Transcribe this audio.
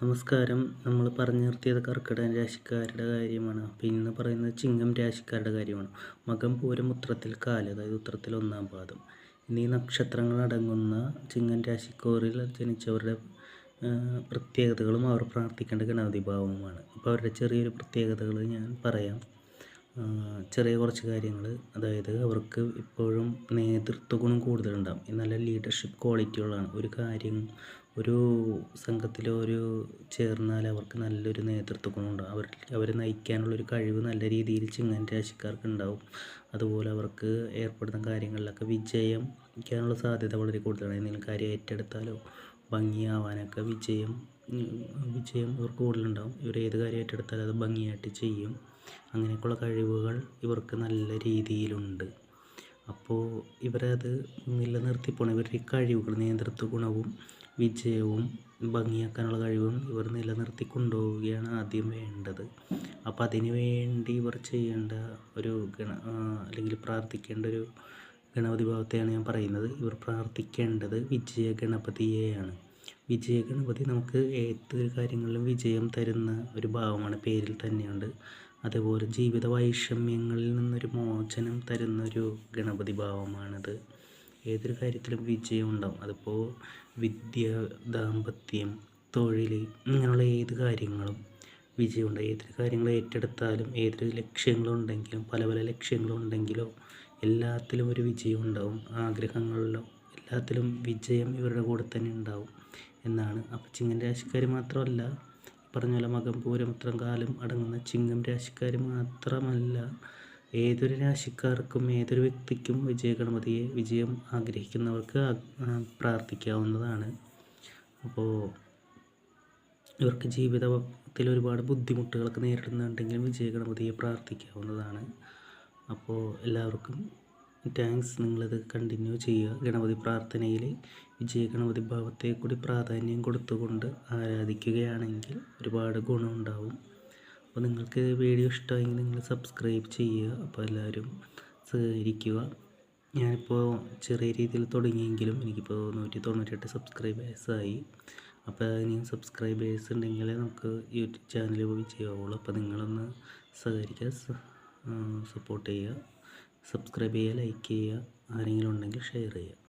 നമസ്കാരം. നമ്മൾ പറഞ്ഞു നിർത്തിയത് കർക്കിടക രാശിക്കാരുടെ കാര്യമാണ്. അപ്പോൾ ഇന്ന് പറയുന്നത് ചിങ്ങം രാശിക്കാരുടെ കാര്യമാണ്. മകം പൂരം ഉത്രത്തിൽ കാല്, അതായത് ഉത്രത്തിൽ ഒന്നാം പാദം എന്നീ നക്ഷത്രങ്ങൾ അടങ്ങുന്ന ചിങ്ങം രാശിക്കാരിൽ ജനിച്ചവരുടെ പ്രത്യേകതകളും അവർ പ്രാർത്ഥിക്കേണ്ട ഗണപതി ഭാവവുമാണ്. അപ്പോൾ അവരുടെ ചെറിയൊരു പ്രത്യേകതകൾ ഞാൻ പറയാം. ചെറിയ കുറച്ച് കാര്യങ്ങൾ, അതായത് അവർക്ക് ഇപ്പോഴും നേതൃത്വ ഗുണം കൂടുതലുണ്ടാകും. നല്ല ലീഡർഷിപ്പ് ക്വാളിറ്റികളാണ്. ഒരു കാര്യം ഒരു സംഘത്തിലോ ചേർന്നാൽ അവർക്ക് നല്ലൊരു നേതൃത്വ ഗുണമുണ്ടാകും. അവരെ നയിക്കാനുള്ളൊരു കഴിവ് നല്ല രീതിയിൽ ചിങ്ങൻ രാശിക്കാർക്ക് ഉണ്ടാവും. അതുപോലെ അവർക്ക് ഏർപ്പെടുന്ന കാര്യങ്ങളിലൊക്കെ വിജയിക്കാനുള്ള സാധ്യത വളരെ കൂടുതലാണ്. എന്തെങ്കിലും കാര്യം ഏറ്റെടുത്താലോ ഭംഗിയാവാനൊക്കെ വിജയം ഇവർക്ക് കൂടുതലുണ്ടാവും. ഇവർ ഏത് കാര്യം ഏറ്റെടുത്താലും അത് ഭംഗിയായിട്ട് ചെയ്യും. അങ്ങനെയൊക്കെയുള്ള കഴിവുകൾ ഇവർക്ക് നല്ല രീതിയിലുണ്ട്. അപ്പോൾ ഇവരത് നിലനിർത്തി പോകണം. ഇവരുടെ കഴിവുകൾ, നേതൃത്വ ഗുണവും വിജയവും ഭംഗിയാക്കാനുള്ള കഴിവും ഇവർ നിലനിർത്തി കൊണ്ടുപോവുകയാണ് ആദ്യം വേണ്ടത്. അപ്പോൾ അതിനു വേണ്ടി ഇവർ ചെയ്യേണ്ട ഒരു അല്ലെങ്കിൽ പ്രാർത്ഥിക്കേണ്ട ഒരു ഗണപതി ഭാവത്തെയാണ് ഞാൻ പറയുന്നത്. ഇവർ പ്രാർത്ഥിക്കേണ്ടത് വിജയ ഗണപതിയെയാണ്. വിജയ ഗണപതി നമുക്ക് ഏത് കാര്യങ്ങളിലും വിജയം തരുന്ന ഒരു ഭാവമാണ്, പേരിൽ തന്നെയുണ്ട്. അതുപോലെ ജീവിത വൈഷമ്യങ്ങളിൽ നിന്നൊരു മോചനം തരുന്നൊരു ഗണപതി ഭാവമാണത്. ഏതൊരു കാര്യത്തിലും വിജയം ഉണ്ടാവും. അതിപ്പോൾ വിദ്യ, ദാമ്പത്യം, തൊഴിൽ, ഇങ്ങനെയുള്ള ഏത് കാര്യങ്ങളും വിജയമുണ്ട്. ഏതൊരു കാര്യങ്ങൾ ഏറ്റെടുത്താലും ഏതൊരു ലക്ഷ്യങ്ങളുണ്ടെങ്കിലും പല പല ലക്ഷ്യങ്ങളുണ്ടെങ്കിലോ എല്ലാത്തിലും ഒരു വിജയം ഉണ്ടാവും. ആഗ്രഹങ്ങളിലോ എല്ലാത്തിലും വിജയം ഇവരുടെ കൂടെ തന്നെ ഉണ്ടാവും എന്നാണ്. അപ്പോൾ ചിങ്ങം രാശിക്കാർ മാത്രമല്ല, പറഞ്ഞ പോലെ മകം പൂരം ഉത്രം കാലം അടങ്ങുന്ന ചിങ്ങം രാശിക്കാർ മാത്രമല്ല, ഏതൊരു രാശിക്കാർക്കും ഏതൊരു വ്യക്തിക്കും വിജയ വിജയം ആഗ്രഹിക്കുന്നവർക്ക് പ്രാർത്ഥിക്കാവുന്നതാണ്. അപ്പോൾ ഇവർക്ക് ജീവിതത്തിൽ ഒരുപാട് ബുദ്ധിമുട്ടുകളൊക്കെ നേരിടുന്നുണ്ടെങ്കിലും വിജയ ഗണപതിയെ പ്രാർത്ഥിക്കാവുന്നതാണ്. അപ്പോൾ എല്ലാവർക്കും താങ്ക്സ്. നിങ്ങളിത് കണ്ടിന്യൂ ചെയ്യുക. ഗണപതി പ്രാർത്ഥനയിൽ വിജയ ഗണപതി ഭാവത്തെ കൂടി പ്രാധാന്യം കൊടുത്തുകൊണ്ട് ആരാധിക്കുകയാണെങ്കിൽ ഒരുപാട് ഗുണമുണ്ടാവും. അപ്പോൾ നിങ്ങൾക്ക് വീഡിയോ ഇഷ്ടമായെങ്കിൽ നിങ്ങൾ സബ്സ്ക്രൈബ് ചെയ്യുക. അപ്പോൾ എല്ലാവരും സഹകരിക്കുക. ഞാനിപ്പോൾ ചെറിയ രീതിയിൽ തുടങ്ങിയെങ്കിലും എനിക്കിപ്പോൾ 198 സബ്സ്ക്രൈബേഴ്സായി. അപ്പോൾ ഇനിയും സബ്സ്ക്രൈബേഴ്സ് ഉണ്ടെങ്കിൽ നമുക്ക് യൂട്യൂബ് ചാനൽ പോയി ചെയ്യാവുള്ളൂ. അപ്പോൾ നിങ്ങളൊന്ന് സഹകരിക്കുക, സപ്പോർട്ട് ചെയ്യുക, സബ്സ്ക്രൈബ് ചെയ്യുക, ലൈക്ക് ചെയ്യുക, ആരെങ്കിലും ഉണ്ടെങ്കിൽ ഷെയർ ചെയ്യുക.